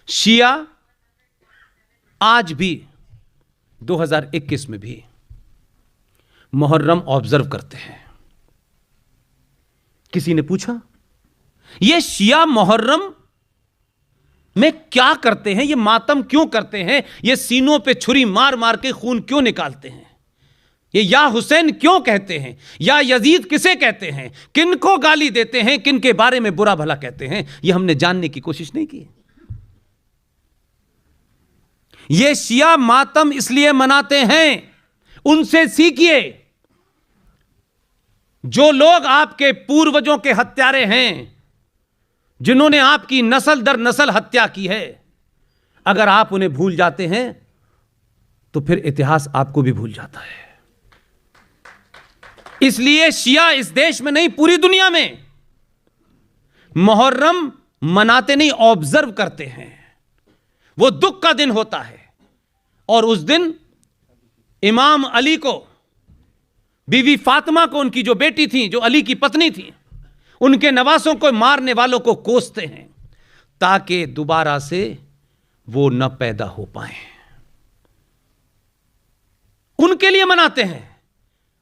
शिया आज भी 2021 में भी मुहर्रम ऑब्जर्व करते हैं। किसी ने पूछा ये शिया मुहर्रम में क्या करते हैं, ये मातम क्यों करते हैं, ये सीनों पे छुरी मार मार के खून क्यों निकालते हैं, ये या हुसैन क्यों कहते हैं, या यजीद किसे कहते हैं, किन को गाली देते हैं, किन के बारे में बुरा भला कहते हैं, ये हमने जानने की कोशिश नहीं की। ये शिया मातम इसलिए मनाते हैं, उनसे सीखिए। जो लोग आपके पूर्वजों के हत्यारे हैं, जिन्होंने आपकी नस्ल दर नस्ल हत्या की है, अगर आप उन्हें भूल जाते हैं तो फिर इतिहास आपको भी भूल जाता है। इसलिए शिया इस देश में नहीं, पूरी दुनिया में मुहर्रम मनाते नहीं, ऑब्जर्व करते हैं। वो दुख का दिन होता है और उस दिन इमाम अली को, बीवी फातिमा को, उनकी जो बेटी थी, जो अली की पत्नी थी, उनके नवासों को, मारने वालों को कोसते हैं ताकि दोबारा से वो न पैदा हो पाए। उनके लिए मनाते हैं।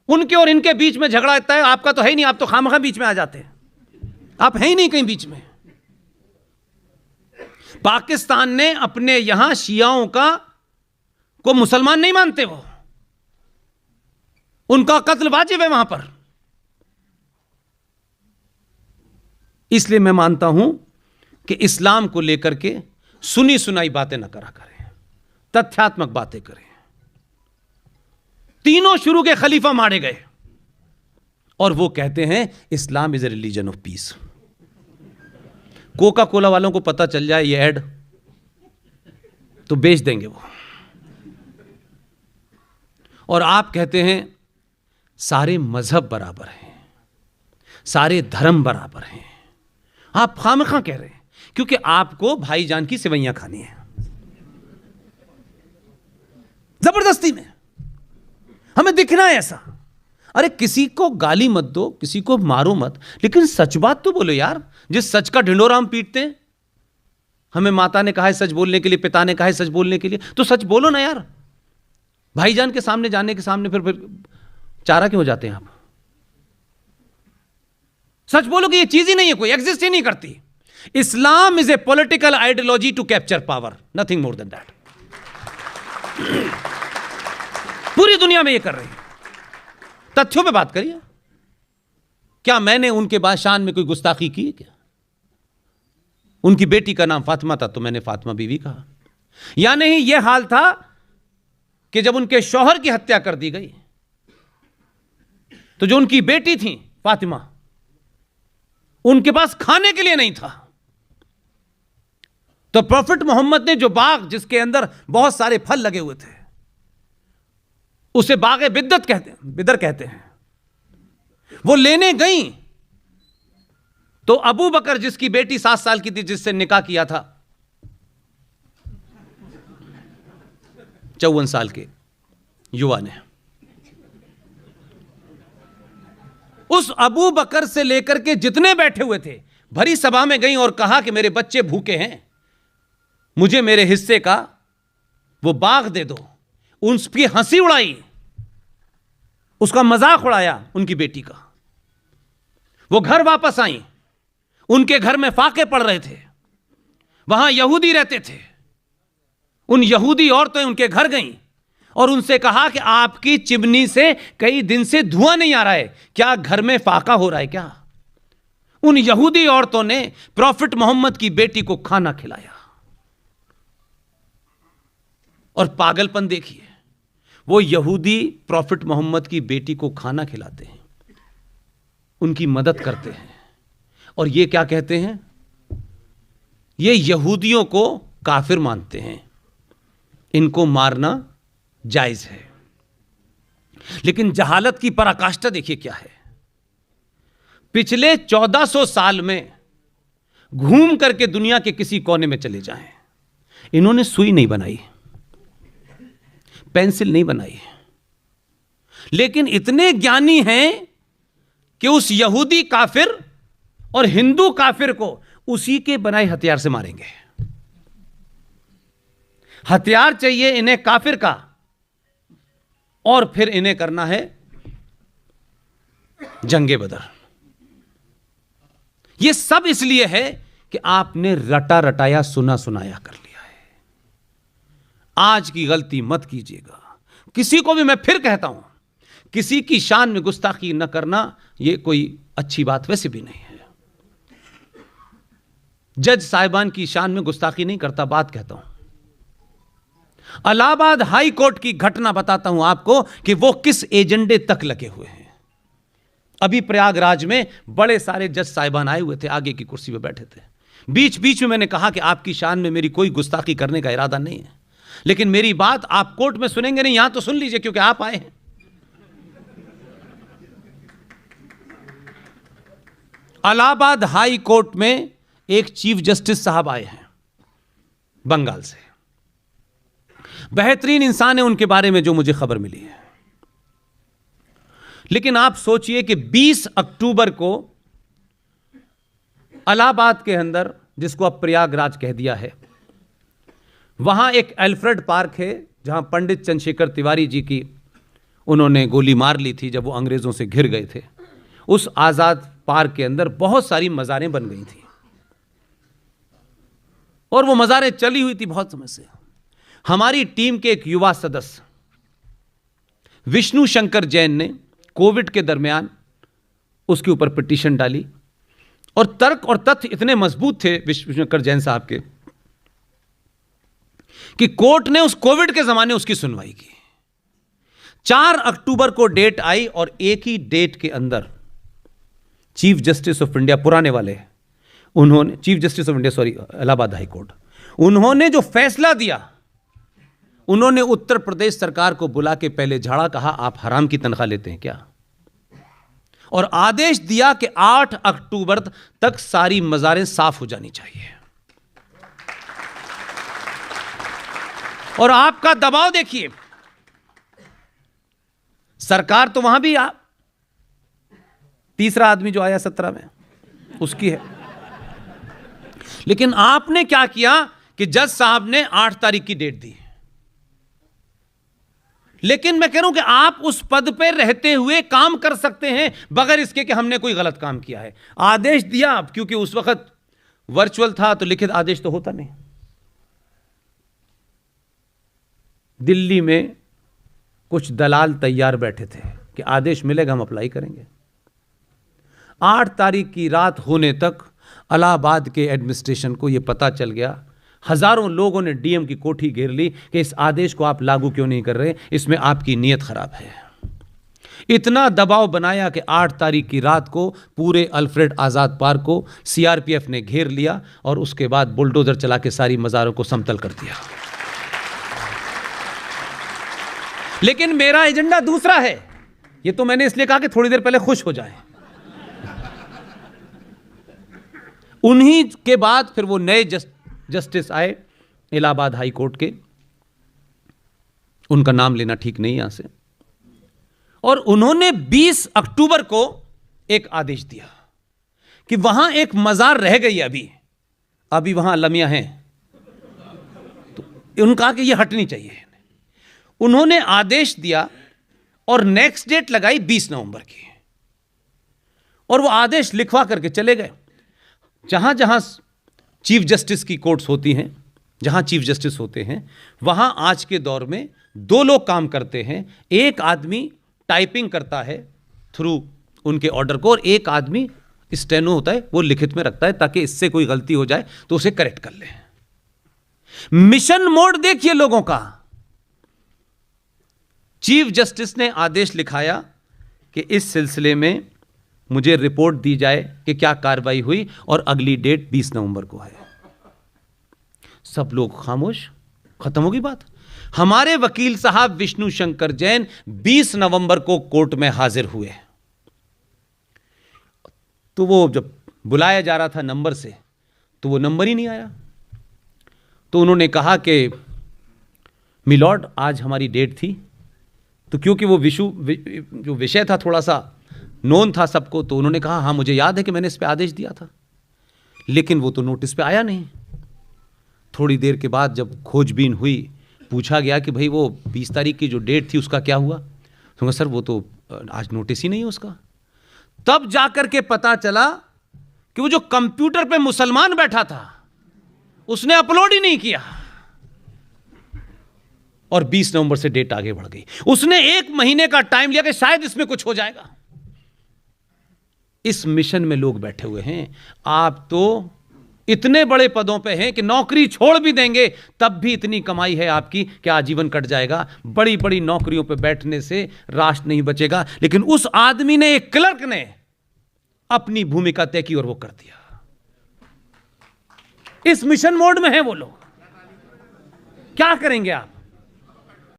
उनके और इनके बीच में झगड़ा इतना है, आपका तो है ही नहीं, आप तो खामखा बीच में आ जाते हैं, आप है ही नहीं कहीं बीच में। पाकिस्तान ने अपने यहां शियाओं को मुसलमान नहीं मानते, वो उनका कत्ल वाजिब है वहां पर। इसलिए मैं मानता हूं कि इस्लाम को लेकर के सुनी सुनाई बातें न करा करें, तथ्यात्मक बातें करें। तीनों शुरू के खलीफा मारे गए और वो कहते हैं Islam is a religion of peace. Coca Cola वालों को पता चल जाए ये ऐड तो बेच देंगे वो। और आप कहते हैं सारे मजहब बराबर हैं, सारे धर्म बराबर हैं। आप खामखा कह रहे हैं क्योंकि आपको भाईजान की सेवैयां खानी है जबरदस्ती में, हमें दिखना है ऐसा। अरे किसी को गाली मत दो, किसी को मारो मत, लेकिन सच बात तो बोलो यार। जिस सच का ढिंडोरा हम पीटते हैं, हमें माता ने कहा है सच बोलने के लिए, पिता ने कहा है सच बोलने के लिए, तो सच बोलो ना यार। भाईजान के सामने जाने के सामने फिर चारा क्यों हो जाते हैं आप? सच बोलो कि ये चीज ही नहीं है, कोई एग्जिस्ट ही नहीं करती। Islam is a political ideology to capture power, nothing more than that. पूरी दुनिया में ये कर रही है। तथ्यों पे बात करिए। क्या मैंने उनके शान में कोई गुस्ताखी की है क्या? उनकी बेटी का नाम फातिमा था तो मैंने फातिमा बीवी कहा, या नहीं यह हाल था कि जब उनके शौहर की हत्या कर दी गई तो जो उनकी बेटी थी फातिमा, उनके पास खाने के लिए नहीं था, तो प्रॉफिट मोहम्मद ने जो बाग जिसके अंदर बहुत सारे फल लगे हुए थे उसे बागे बिद्दत कहते हैं, बिदर कहते हैं, वो लेने गई तो अबू बकर जिसकी बेटी 7 साल की थी, जिससे निकाह किया था, 54 साल के युवा ने, उस अबू बकर से लेकर के जितने बैठे हुए थे भरी सभा में गई और कहा कि मेरे बच्चे भूखे हैं, मुझे मेरे हिस्से का वो बाग दे दो। उसकी हंसी उड़ाई, उसका मजाक उड़ाया उनकी बेटी का। वो घर वापस आई, उनके घर में फाके पड़ रहे थे, वहां यहूदी रहते थे। उन यहूदी औरतें उनके घर गईं और उनसे कहा कि आपकी चिमनी से कई दिन से धुआं नहीं आ रहा है, क्या घर में फाका हो रहा है क्या? उन यहूदी औरतों ने प्रॉफिट मोहम्मद की बेटी को खाना खिलाया। और पागलपन देखिए, वो यहूदी प्रॉफिट मोहम्मद की बेटी को खाना खिलाते हैं, उनकी मदद करते हैं, और ये क्या कहते हैं? ये यहूदियों को काफिर मानते हैं, इनको मारना जायज है। लेकिन जहालत की पराकाष्ठा देखिए क्या है। पिछले 1400 साल में घूम करके दुनिया के किसी कोने में चले जाएं, इन्होंने सुई नहीं बनाई, पेंसिल नहीं बनाई, लेकिन इतने ज्ञानी हैं कि उस यहूदी काफिर और हिंदू काफिर को उसी के बनाए हथियार से मारेंगे। हथियार चाहिए इन्हें काफिर का, और फिर इन्हें करना है जंगे बदर। यह सब इसलिए है कि आपने रटा रटाया सुना सुनाया कर लिया है। आज की गलती मत कीजिएगा। किसी को भी मैं फिर कहता हूं, किसी की शान में गुस्ताखी न करना यह कोई अच्छी बात वैसे भी नहीं है। जज साहिबान की शान में गुस्ताखी नहीं करता, बात कहता हूं। इलाहाबाद हाई कोर्ट की घटना बताता हूं आपको कि वो किस एजेंडे तक लगे हुए हैं। अभी प्रयागराज में बड़े सारे जज साहिबान आए हुए थे, आगे की कुर्सी पे बैठे थे। बीच बीच में मैंने कहा कि आपकी शान में मेरी कोई गुस्ताखी करने का इरादा नहीं है, लेकिन मेरी बात आप कोर्ट में सुनेंगे नहीं, यहां तो सुन लीजिए क्योंकि आप आए हैं। इलाहाबाद हाई कोर्ट में एक चीफ जस्टिस साहब आए हैं बंगाल से। बेहतरीन इंसान है, उनके बारे में जो मुझे खबर मिली है। लेकिन आप सोचिए कि 20 अक्टूबर को इलाहाबाद के अंदर, जिसको अब प्रयागराज कह दिया है, वहां एक अल्फ्रेड पार्क है जहां पंडित चंद्रशेखर तिवारी जी की उन्होंने गोली मार ली थी जब वो अंग्रेजों से घिर गए थे। उस आजाद पार्क के अंदर बहुत सारी मज़ारें बन गई थी और वो मज़ारें चली हुई थी बहुत समय से। हमारी टीम के एक युवा सदस्य विष्णु शंकर जैन ने कोविड के दरमियान उसके ऊपर पिटीशन डाली और तर्क और तथ्य इतने मजबूत थे विष्णु शंकर जैन साहब के कि कोर्ट ने उस कोविड के जमाने उसकी सुनवाई की। 4 अक्टूबर को डेट आई और एक ही डेट के अंदर चीफ जस्टिस ऑफ इंडिया, पुराने वाले, उन्होंने chief justice of India sorry Allahabad high court, उन्होंने जो फैसला दिया, उन्होंने उत्तर प्रदेश सरकार को बुला के पहले झाड़ा, कहा आप हराम की तनख्वाह लेते हैं क्या, और आदेश दिया कि 8 अक्टूबर तक सारी मज़ारें साफ हो जानी चाहिए। और आपका दबाव देखिए, सरकार तो वहां भी तीसरा आदमी जो आया 17 में उसकी है, लेकिन आपने क्या किया कि जज साहब ने 8 तारीख की डेट दी। लेकिन मैं कह रहा हूं कि आप उस पद पर रहते हुए काम कर सकते हैं बगैर इसके कि हमने कोई गलत काम किया है। आदेश दिया, क्योंकि उस वक्त वर्चुअल था तो लिखित आदेश तो होता नहीं। दिल्ली में कुछ दलाल तैयार बैठे थे कि आदेश मिलेगा हम अप्लाई करेंगे। 8 तारीख की रात होने तक इलाहाबाद के एडमिनिस्ट्रेशन को यह पता चल गया, हजारों लोगों ने डीएम की कोठी घेर ली कि इस आदेश को आप लागू क्यों नहीं कर रहे, इसमें आपकी नीयत खराब है। इतना दबाव बनाया कि 8 तारीख की रात को पूरे अल्फ्रेड आजाद पार्क को सीआरपीएफ ने घेर लिया और उसके बाद बुलडोजर चला के सारी मज़ारों को समतल कर दिया। लेकिन मेरा एजेंडा दूसरा है। ये तो मैंने इसलिए कहा कि थोड़ी देर पहले खुश हो जाएं। उन्हीं के बाद फिर वो नए जस्टिस आए इलाहाबाद हाई कोर्ट के, उनका नाम लेना ठीक नहीं यहां से, और उन्होंने 20 अक्टूबर को एक आदेश दिया कि वहां एक मजार रह गई, अभी वहां लमिया हैं, तो उन्होंने कहा कि यह हटनी चाहिए। उन्होंने आदेश दिया और नेक्स्ट डेट लगाई 20 नवंबर की, और वो आदेश लिखवा करके चले गए। जहां जहां चीफ जस्टिस की कोर्ट्स होती हैं, जहां चीफ जस्टिस होते हैं, वहां आज के दौर में 2 लोग काम करते हैं। एक आदमी टाइपिंग करता है थ्रू उनके ऑर्डर को, और एक आदमी स्टेनो होता है, वो लिखित में रखता है ताकि इससे कोई गलती हो जाए तो उसे करेक्ट कर ले। मिशन मोड देखिए लोगों का। चीफ जस्टिस ने आदेश लिखाया कि इस सिलसिले में मुझे रिपोर्ट दी जाए कि क्या कार्रवाई हुई, और अगली डेट 20 नवंबर को है। सब लोग खामोश, खत्म होगी बात। हमारे वकील साहब विष्णु शंकर जैन 20 नवंबर को कोर्ट में हाजिर हुए, तो वो जब बुलाया जा रहा था नंबर से, तो वो नंबर ही नहीं आया। तो उन्होंने कहा कि मिलॉर्ड आज हमारी डेट थी, तो क्योंकि वो जो विषय था थोड़ा सा नोन था सबको, तो उन्होंने कहा हाँ मुझे याद है कि मैंने इस पे आदेश दिया था, लेकिन वो तो नोटिस पे आया नहीं। थोड़ी देर के बाद जब खोजबीन हुई, पूछा गया कि भाई वो 20 तारीख की जो डेट थी उसका क्या हुआ? तो सर वो तो आज नोटिस ही नहीं है उसका। तब जाकर के पता चला कि वो जो कंप्यूटर पे मुसलमान बैठा था उसने अपलोड ही नहीं किया और 20 नवंबर से डेट आगे बढ़ गई। उसने 1 महीने का टाइम लिया कि शायद इसमें कुछ हो जाएगा। इस मिशन में लोग बैठे हुए हैं। आप तो इतने बड़े पदों पे हैं कि नौकरी छोड़ भी देंगे तब भी इतनी कमाई है आपकी कि आजीवन कट जाएगा। बड़ी बड़ी नौकरियों पे बैठने से राष्ट्र नहीं बचेगा। लेकिन उस आदमी ने, एक क्लर्क ने अपनी भूमिका तय की और वो कर दिया। इस मिशन मोड में है वो लोग। क्या करेंगे आप?